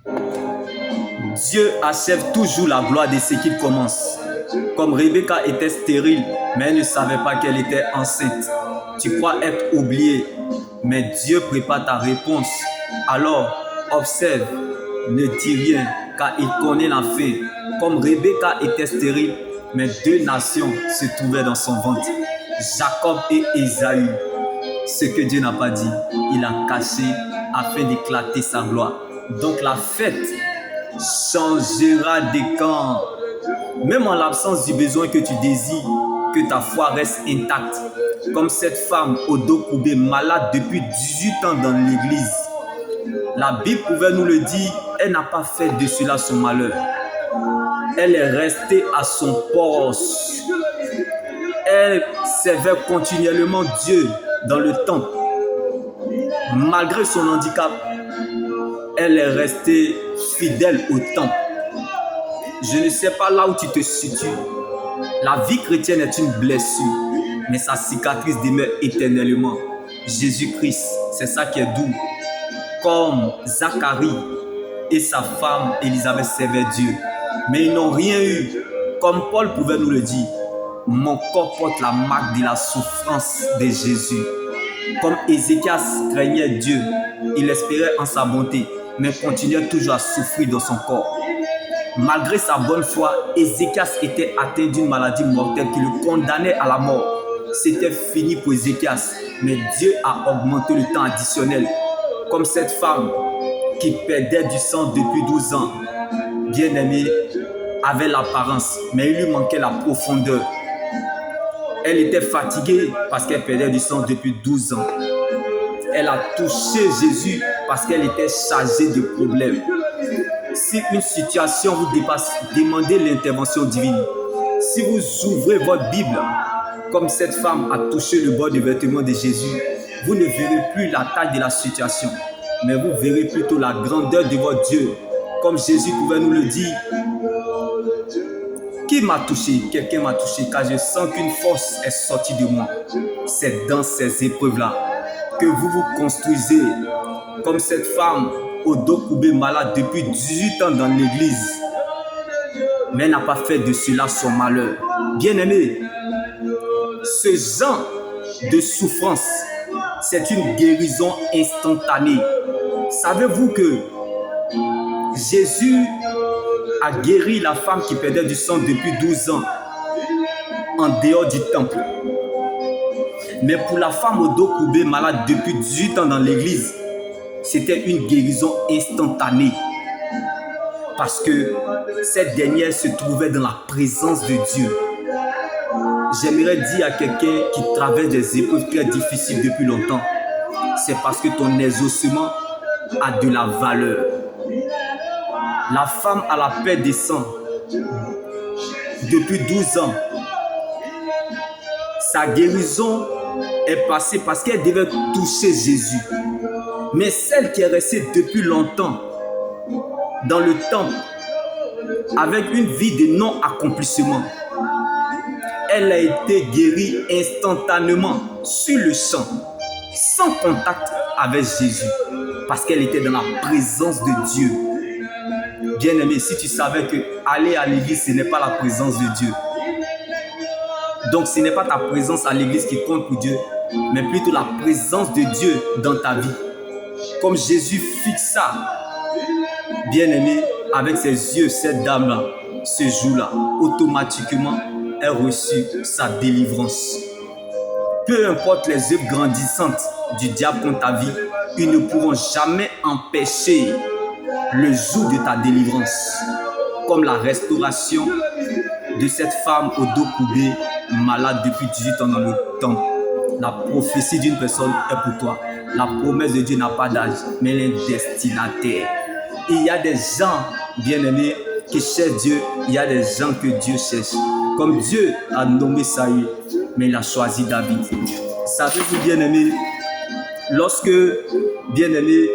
Dieu achève toujours la gloire de ce qu'il commence. Comme Rebecca était stérile, mais elle ne savait pas qu'elle était enceinte. Tu crois être oublié, mais Dieu prépare ta réponse. Alors, observe, ne dis rien, car il connaît la fin. Comme Rebecca était stérile, mais 2 nations se trouvaient dans son ventre, Jacob et Ésaü. Ce que Dieu n'a pas dit, il a caché afin d'éclater sa gloire. Donc la fête changera de camp. Même en l'absence du besoin que tu désires, que ta foi reste intacte. Comme cette femme au dos courbé, malade depuis 18 ans dans l'église. La Bible pouvait nous le dire, elle n'a pas fait de cela son malheur. Elle est restée à son poste. Elle servait continuellement Dieu dans le temple. Malgré son handicap, elle est restée fidèle au temple. Je ne sais pas là où tu te situes. La vie chrétienne est une blessure, mais sa cicatrice demeure éternellement. Jésus-Christ, c'est ça qui est doux. Comme Zacharie et sa femme Élisabeth servaient Dieu, mais ils n'ont rien eu. Comme Paul pouvait nous le dire, mon corps porte la marque de la souffrance de Jésus. Comme Ézéchias craignait Dieu, il espérait en sa bonté, mais continuait toujours à souffrir dans son corps. Malgré sa bonne foi, Ézéchias était atteint d'une maladie mortelle qui le condamnait à la mort. C'était fini pour Ézéchias, mais Dieu a augmenté le temps additionnel. Comme cette femme qui perdait du sang depuis 12 ans, bien-aimée, avait l'apparence, mais il lui manquait la profondeur. Elle était fatiguée parce qu'elle perdait du sang depuis 12 ans. Elle a touché Jésus parce qu'elle était chargée de problèmes. Si une situation vous dépasse, demandez l'intervention divine. Si vous ouvrez votre Bible, comme cette femme a touché le bord du vêtement de Jésus, vous ne verrez plus la taille de la situation, mais vous verrez plutôt la grandeur de votre Dieu. Comme Jésus pouvait nous le dire, qui m'a touché? Quelqu'un m'a touché, car je sens qu'une force est sortie de moi. C'est dans ces épreuves-là que vous vous construisez, comme cette femme au dos courbé malade depuis 18 ans dans l'église, mais n'a pas fait de cela son malheur. Bien-aimé, ce genre de souffrance, c'est une guérison instantanée. Savez-vous que Jésus a guéri la femme qui perdait du sang depuis 12 ans en dehors du temple? Mais pour la femme au dos courbé malade depuis 18 ans dans l'église, c'était une guérison instantanée. Parce que cette dernière se trouvait dans la présence de Dieu. J'aimerais dire à quelqu'un qui traverse des épreuves très difficiles depuis longtemps, c'est parce que ton exaucement a de la valeur. La femme à la perte des sangs depuis 12 ans, sa guérison est passée parce qu'elle devait toucher Jésus. Mais celle qui est restée depuis longtemps dans le temple avec une vie de non-accomplissement, elle a été guérie instantanément sur le champ, sans contact avec Jésus, parce qu'elle était dans la présence de Dieu. Bien-aimé, si tu savais que aller à l'église, ce n'est pas la présence de Dieu. Donc ce n'est pas ta présence à l'église qui compte pour Dieu, mais plutôt la présence de Dieu dans ta vie. Comme Jésus fixa, bien-aimé, avec ses yeux, cette dame-là, ce jour-là, automatiquement, elle reçut sa délivrance. Peu importe les œuvres grandissantes du diable contre ta vie, ils ne pourront jamais empêcher le jour de ta délivrance. Comme la restauration de cette femme au dos courbé, malade depuis 18 ans dans le temple. La prophétie d'une personne est pour toi. La promesse de Dieu n'a pas d'âge, mais elle est destinataire. Et il y a des gens, bien-aimés, qui cherchent Dieu. Il y a des gens que Dieu cherche. Comme Dieu a nommé Saül, mais il a choisi David. Savez-vous, bien-aimés, lorsque, bien-aimés,